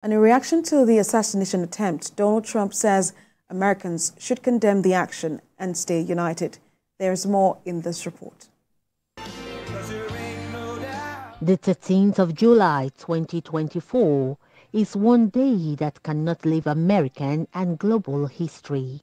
And in reaction to the assassination attempt, Donald Trump says Americans should condemn the action and stay united. There is more in this report. The 13th of July 2024 is one day that cannot leave American and global history.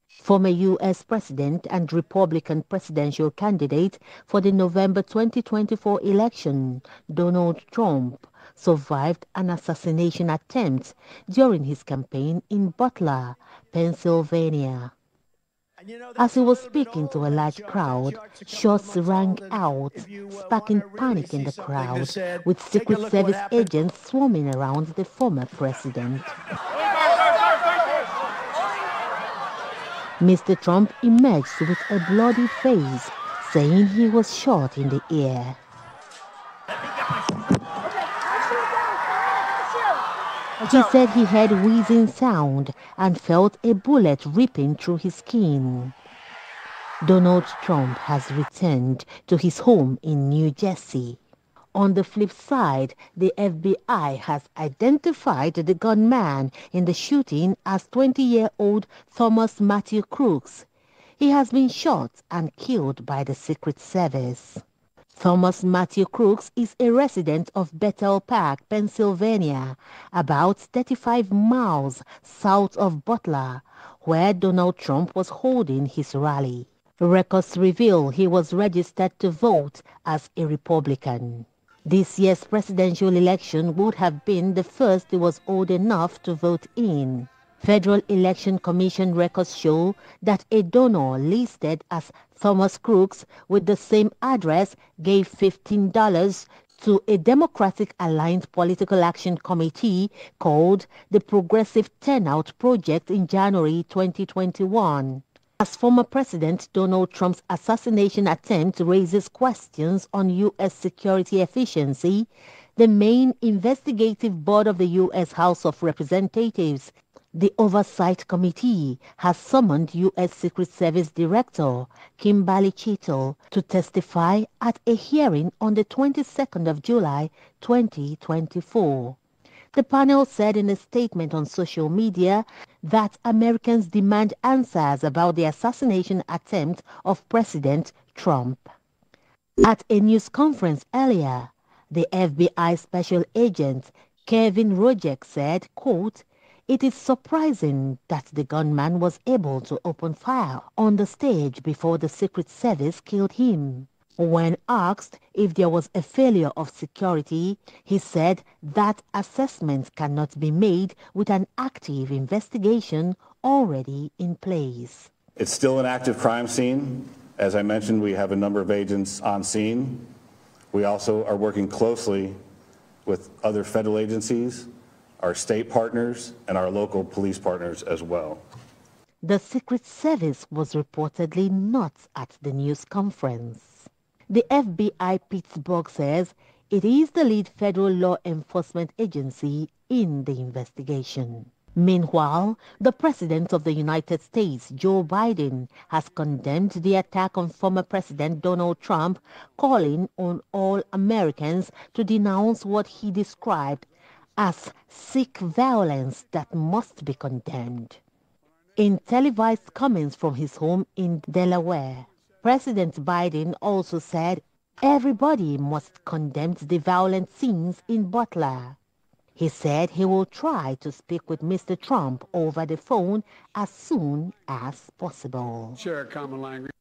Former U.S. President and Republican presidential candidate for the November 2024 election, Donald Trump, survived an assassination attempt during his campaign in Butler, Pennsylvania. As he was speaking to a large crowd, shots rang out, sparking panic in the crowd, with Secret Service agents swarming around the former president. Mr. Trump emerged with a bloody face, saying he was shot in the ear. He said he heard wheezing sound and felt a bullet ripping through his skin. Donald Trump has returned to his home in New Jersey. On the flip side, the FBI has identified the gunman in the shooting as 20-year-old Thomas Matthew Crooks. He has been shot and killed by the Secret Service. Thomas Matthew Crooks is a resident of Bethel Park, Pennsylvania, about 35 miles south of Butler, where Donald Trump was holding his rally. Records reveal he was registered to vote as a Republican. This year's presidential election would have been the first he was old enough to vote in. Federal Election Commission records show that a donor listed as Thomas Crooks with the same address gave $15 to a Democratic-aligned political action committee called the Progressive Turnout Project in January 2021. As former President Donald Trump's assassination attempt raises questions on U.S. security efficiency, the main investigative board of the U.S. House of Representatives, the Oversight Committee, has summoned U.S. Secret Service Director Kimberly Chittle to testify at a hearing on the 22nd of July 2024. The panel said in a statement on social media that Americans demand answers about the assassination attempt of President Trump. At a news conference earlier, the FBI Special Agent Kevin Rojek said, quote, "It is surprising that the gunman was able to open fire on the stage before the Secret Service killed him." When asked if there was a failure of security, he said that assessment cannot be made with an active investigation already in place. It's still an active crime scene. As I mentioned, we have a number of agents on scene. We also are working closely with other federal agencies, our state partners, and our local police partners as well. The Secret Service was reportedly not at the news conference. The FBI Pittsburgh says it is the lead federal law enforcement agency in the investigation. Meanwhile, the President of the United States, Joe Biden, has condemned the attack on former President Donald Trump, calling on all Americans to denounce what he described as sick violence that must be condemned. In televised comments from his home in Delaware, President Biden also said everybody must condemn the violent scenes in Butler. He said he will try to speak with Mr. Trump over the phone as soon as possible. Share a common language.